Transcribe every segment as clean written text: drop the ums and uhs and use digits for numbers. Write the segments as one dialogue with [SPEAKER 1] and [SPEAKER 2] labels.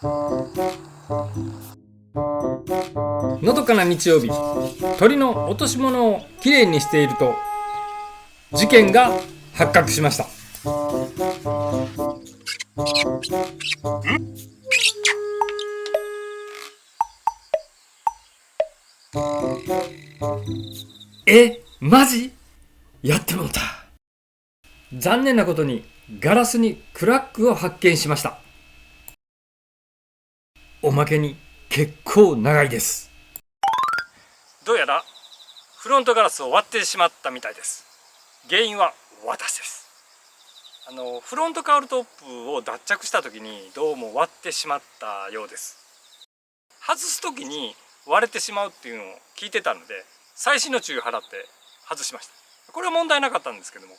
[SPEAKER 1] のどかな日曜日、鳥の落とし物をきれいにしていると事件が発覚しました。マジ？やってもうた。残念なことにガラスにクラックを発見しました。おまけに結構長いです。どうやらフロントガラスを割ってしまったみたいです。原因は私です。フロントカウルトップを脱着した時にどうも割ってしまったようです。外す時に割れてしまうっていうのを聞いてたので、細心の注意を払って外しました。これは問題なかったんですけども、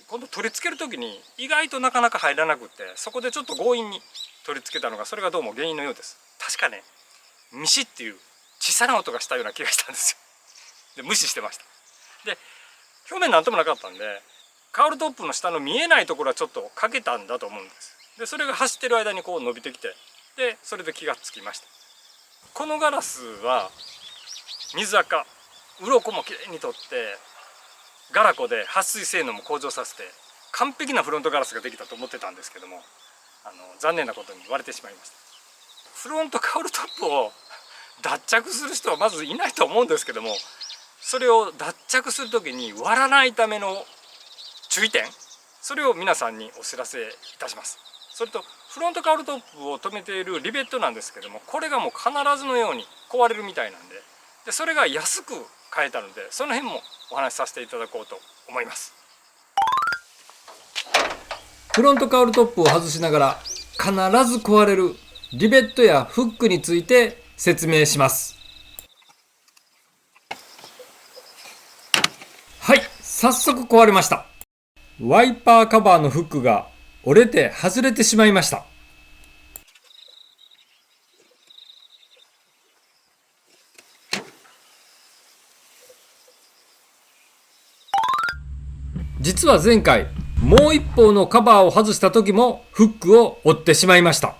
[SPEAKER 1] 今度取り付ける時に意外となかなか入らなくって、そこでちょっと強引に取り付けたのが、それがどうも原因のようです。確かね、ミシっていう小さな音がしたような気がしたんですよ。で無視してました。で表面なんともなかったんで、カウルトップの下の見えないところはちょっとかけたんだと思うんです。でそれが走ってる間にこう伸びてきて、でそれで気がつきました。このガラスは水垢、鱗もきれいに取って、ガラコで撥水性能も向上させて、完璧なフロントガラスができたと思ってたんですけども、残念なことに割れてしまいました。フロントカウルトップを脱着する人はまずいないと思うんですけども、それを脱着する時に割らないための注意点、それを皆さんにお知らせいたします。それとフロントカウルトップを留めているリベットなんですけども、これがもう必ずのように壊れるみたいなんで、それが安く買えたので、その辺もお話しさせていただこうと思います。フロントカウルトップを外しながら必ず壊れるリベットやフックについて説明します。はい、早速壊れました。ワイパーカバーのフックが折れて外れてしまいました。実は前回もう一方のカバーを外した時もフックを折ってしまいました。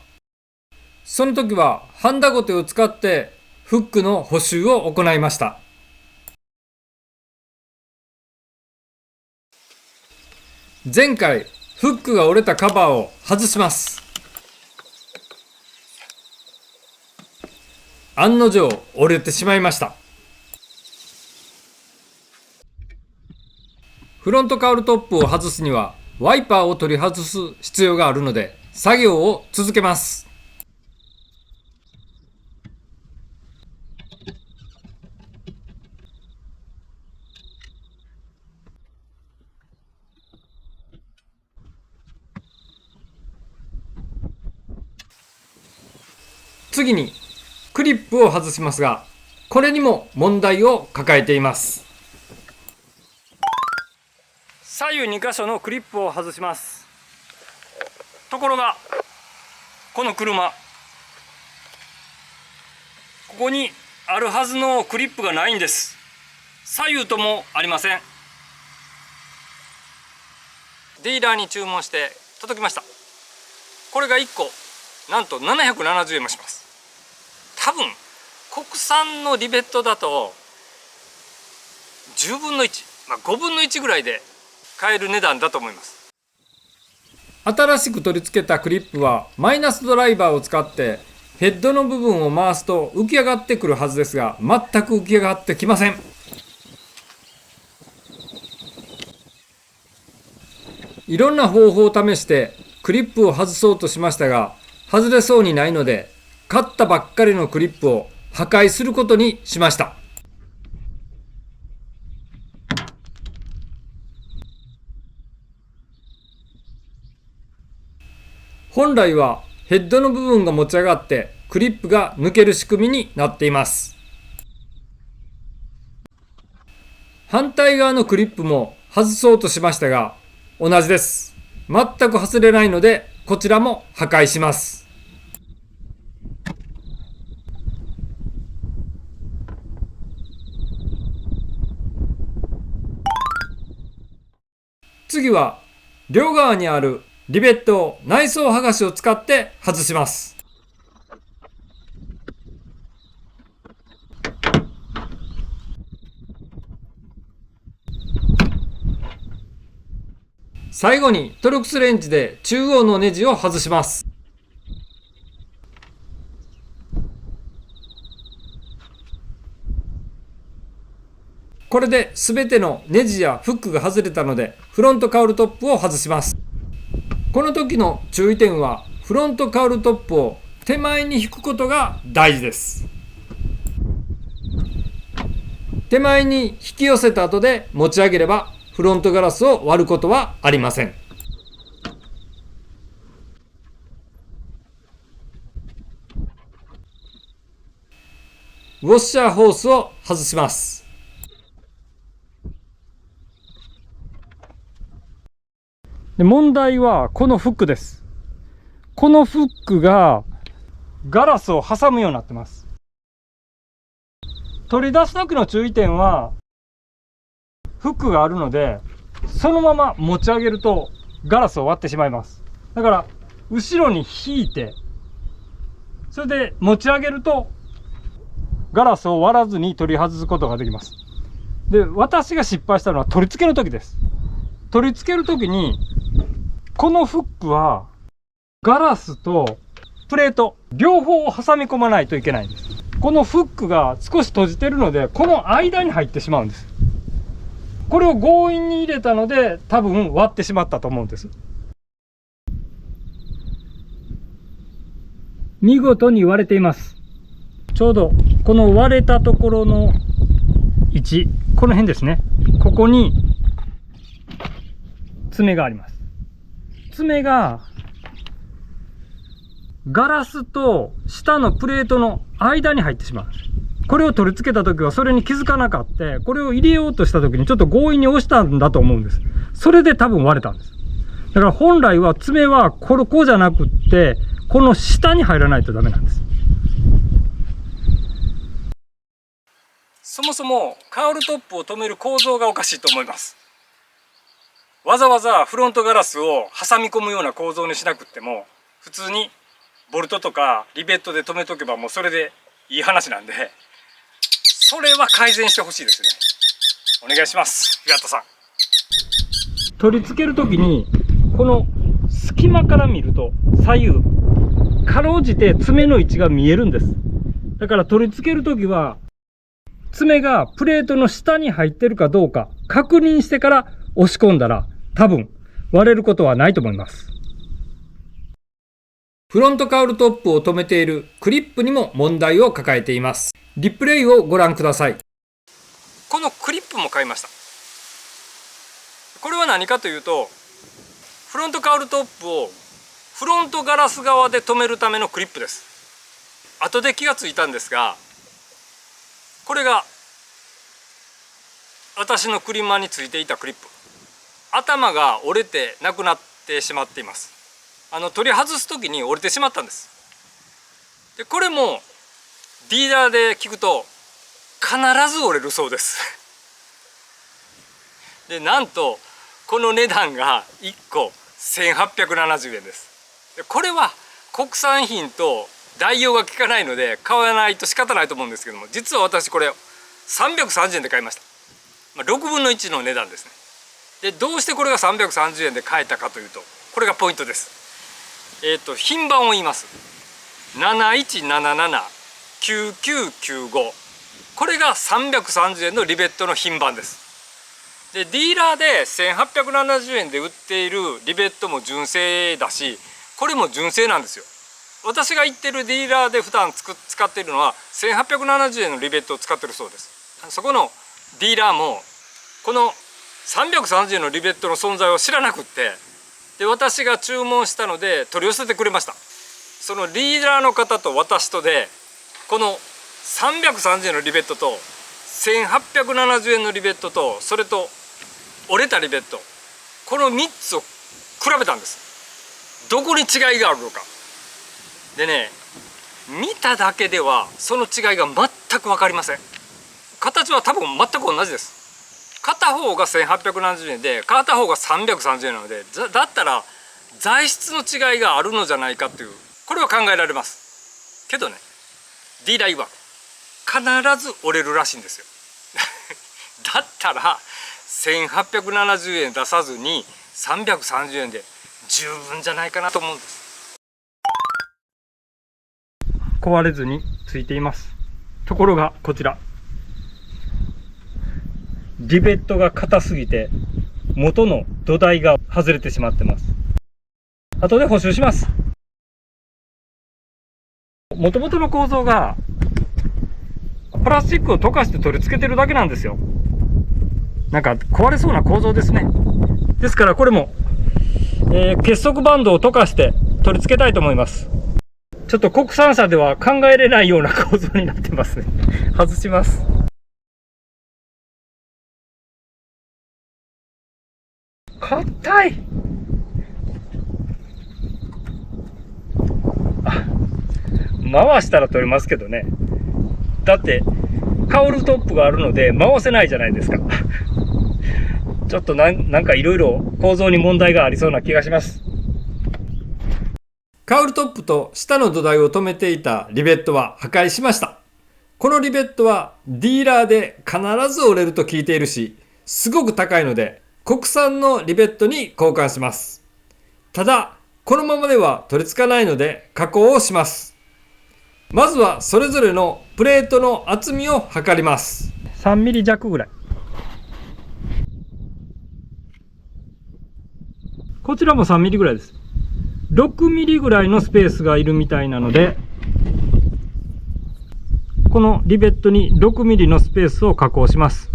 [SPEAKER 1] その時はハンダゴテを使ってフックの補修を行いました。前回フックが折れたカバーを外します。案の定折れてしまいました。フロントカウルトップを外すにはワイパーを取り外す必要があるので、作業を続けます。次にクリップを外しますが、これにも問題を抱えています。左右2箇所のクリップを外します。ところがこの車、ここにあるはずのクリップがないんです。左右ともありません。ディーラーに注文して届きました。これが1個なんと770円もします。多分国産のリベットだと10分の1、5分の1ぐらいで買える値段だと思います。新しく取り付けたクリップはマイナスドライバーを使ってヘッドの部分を回すと浮き上がってくるはずですが、全く浮き上がってきません。いろんな方法を試してクリップを外そうとしましたが、外れそうにないので買ったばっかりのクリップを破壊することにしました。本来はヘッドの部分が持ち上がってクリップが抜ける仕組みになっています。反対側のクリップも外そうとしましたが同じです。全く外れないので、こちらも破壊します。次は両側にあるリベットを内装剥がしを使って外します。最後にトルクスレンチで中央のネジを外します。これで全てのネジやフックが外れたので、フロントカウルトップを外します。この時の注意点は、フロントカウルトップを手前に引くことが大事です。手前に引き寄せた後で持ち上げれば、フロントガラスを割ることはありません。ウォッシャーホースを外します。で、問題はこのフックです。このフックがガラスを挟むようになってます。取り出す時の注意点は、フックがあるので、そのまま持ち上げるとガラスを割ってしまいます。だから後ろに引いて、それで持ち上げるとガラスを割らずに取り外すことができます。で、私が失敗したのは取り付ける時です。取り付ける時に、このフックはガラスとプレート両方を挟み込まないといけないんです。このフックが少し閉じてるので、この間に入ってしまうんです。これを強引に入れたので、多分割ってしまったと思うんです。見事に割れています。ちょうどこの割れたところの位置、この辺ですね。ここに爪があります。爪がガラスと下のプレートの間に入ってしまうんです。これを取り付けた時はそれに気づかなかった。これを入れようとした時にちょっと強引に押したんだと思うんです。それで多分割れたんです。だから本来は爪はこうじゃなくって、この下に入らないとダメなんです。そもそもカウルトップを止める構造がおかしいと思います。わざわざフロントガラスを挟み込むような構造にしなくっても、普通にボルトとかリベットで留めとけばもうそれでいい話なんで、それは改善してほしいですね。お願いします、平田さん。取り付ける時にこの隙間から見ると左右かろうじて爪の位置が見えるんです。だから取り付ける時は爪がプレートの下に入ってるかどうか確認してから押し込んだら、多分割れることはないと思います。フロントカウルトップを留めているクリップにも問題を抱えています。リプレイをご覧ください。このクリップも買いました。これは何かというと、フロントカウルトップをフロントガラス側で留めるためのクリップです。後で気がついたんですが、これが私の車についていたクリップ、頭が折れてなくなってしまっています。取り外す時に折れてしまったんです。でこれもディーラーで聞くと必ず折れるそうです。でなんとこの値段が1個1870円です。でこれは国産品と代用が効かないので買わないと仕方ないと思うんですけども、実は私これ330円で買いました。6分の1の値段ですね。でどうしてこれが330円で買えたかというと、これがポイントです。品番を言います。71779995、これが330円のリベットの品番です。でディーラーで1870円で売っているリベットも純正だし、これも純正なんですよ。私が行ってるディーラーで普段使っているのは1870円のリベットを使ってるそうです。そこのディーラーもこの330円のリベットの存在を知らなくって、で私が注文したので取り寄せてくれました。そのリーダーの方と私とで、この330円のリベットと1870円のリベットと、それと折れたリベット、この3つを比べたんです。どこに違いがあるのか。でね、見ただけではその違いが全く分かりません。形は多分全く同じです。片方が1870円で片方が330円なので、だったら材質の違いがあるのじゃないかという、これは考えられますけどね、ディーラー曰く必ず折れるらしいんですよ。だったら1870円出さずに330円で十分じゃないかなと思うんです。壊れずについています。ところがこちら、リベットが硬すぎて元の土台が外れてしまってます。後で補修します。もともとの構造がプラスチックを溶かして取り付けてるだけなんですよ。なんか壊れそうな構造ですね。ですからこれも、結束バンドを溶かして取り付けたいと思います。ちょっと国産車では考えれないような構造になってますね。外します。硬い。回したら取れますけどね。だってカウルトップがあるので回せないじゃないですか。ちょっとなんかいろいろ構造に問題がありそうな気がします。カウルトップと下の土台を止めていたリベットは破壊しました。このリベットはディーラーで必ず折れると聞いているし、すごく高いので国産のリベットに交換します。ただこのままでは取り付かないので加工をします。まずはそれぞれのプレートの厚みを測ります。3ミリ弱ぐらい。こちらも3ミリぐらいです。6ミリぐらいのスペースがいるみたいなので、このリベットに6ミリのスペースを加工します。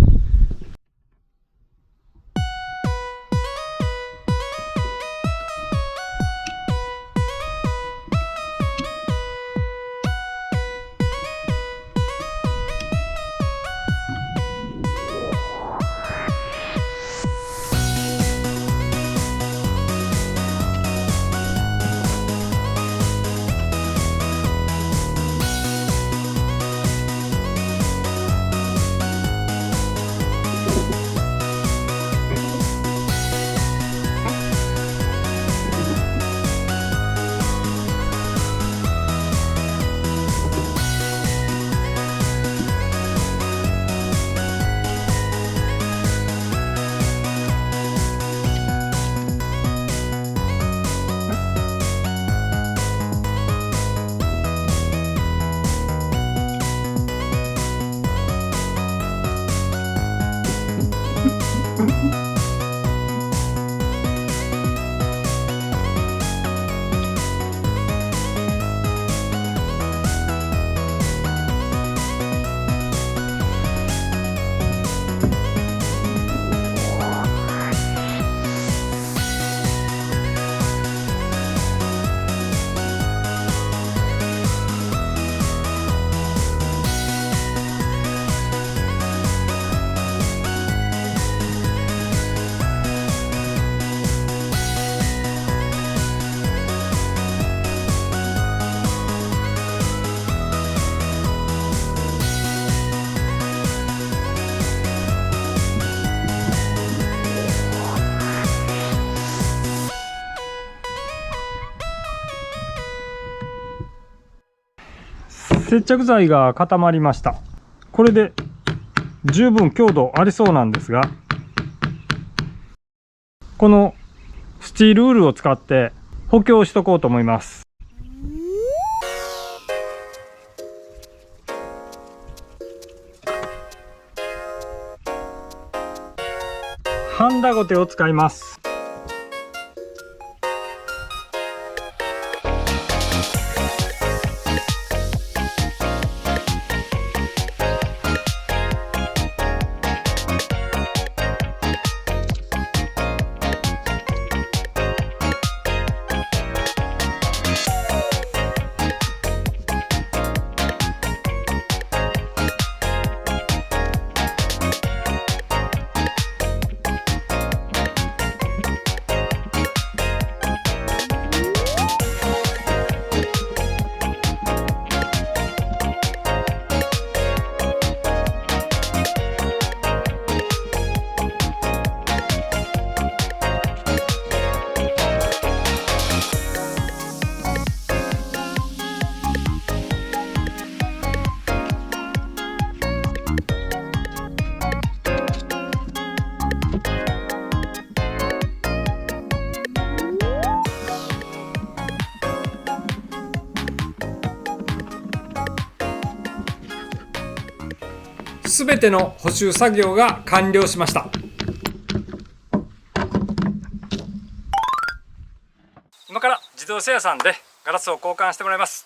[SPEAKER 1] 接着剤が固まりました。これで十分強度ありそうなんですが、このスチールウールを使って補強しとこうと思います。ハンダゴテを使います。すべての補修作業が完了しました。今から自動車屋さんでガラスを交換してもらいます。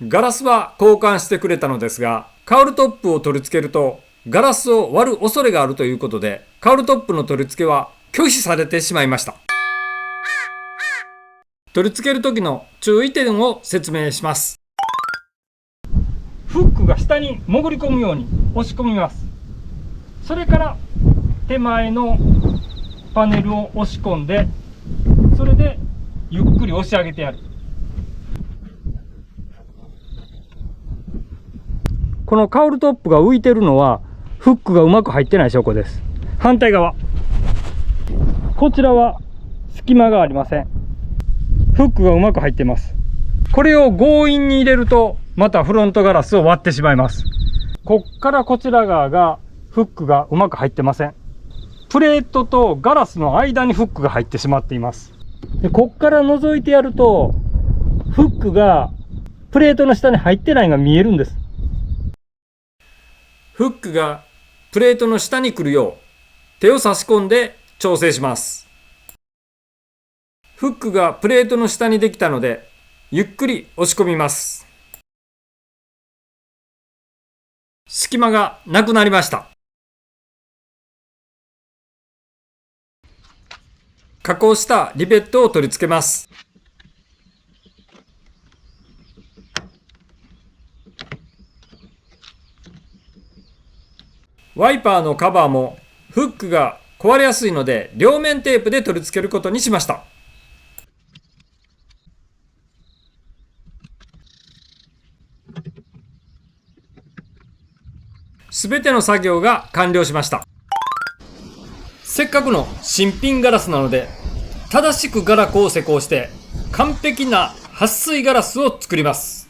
[SPEAKER 1] ガラスは交換してくれたのですが、カウルトップを取り付けるとガラスを割る恐れがあるということで、カウルトップの取り付けは拒否されてしまいました。取り付ける時の注意点を説明します。フックが下に潜り込むように押し込みます。それから手前のパネルを押し込んで、それでゆっくり押し上げてやる。このカウルトップが浮いてるのはフックがうまく入ってない証拠です。反対側、こちらは隙間がありません。フックがうまく入ってます。これを強引に入れるとまたフロントガラスを割ってしまいます。こっからこちら側がフックがうまく入ってません。プレートとガラスの間にフックが入ってしまっています。でこっから覗いてやるとフックがプレートの下に入ってないのが見えるんです。フックがプレートの下に来るよう手を差し込んで調整します。フックがプレートの下にできたのでゆっくり押し込みます。隙間がなくなりました。加工したリベットを取り付けます。ワイパーのカバーもフックが壊れやすいので両面テープで取り付けることにしました。すべての作業が完了しました。せっかくの新品ガラスなので、正しくガラコを施工して完璧な撥水ガラスを作ります。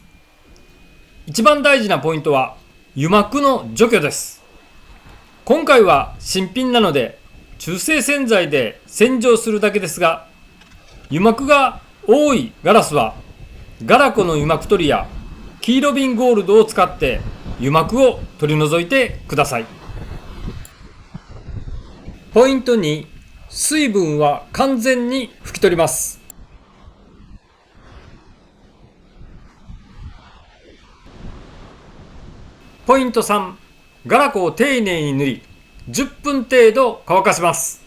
[SPEAKER 1] 一番大事なポイントは油膜の除去です。今回は新品なので中性洗剤で洗浄するだけですが、油膜が多いガラスはガラコの油膜取りや黄色瓶ゴールドを使って油膜を取り除いてください。ポイント2、水分は完全に拭き取ります。ポイント3、ガラコを丁寧に塗り10分程度乾かします。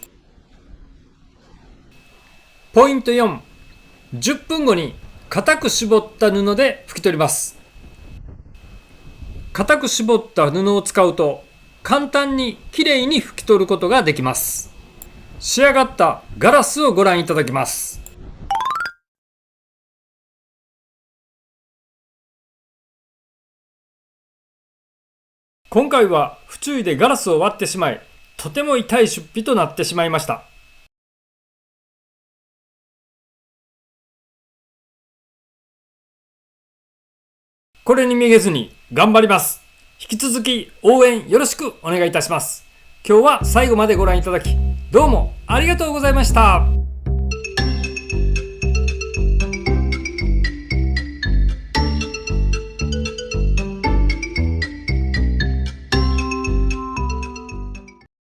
[SPEAKER 1] ポイント4、10分後に固く絞った布で拭き取ります。固く絞った布を使うと簡単にきれいに拭き取ることができます。仕上がったガラスをご覧いただきます。今回は不注意でガラスを割ってしまい、とても痛い出費となってしまいました。これにめげずに頑張ります。引き続き応援よろしくお願いいたします。今日は最後までご覧いただき、どうもありがとうございました。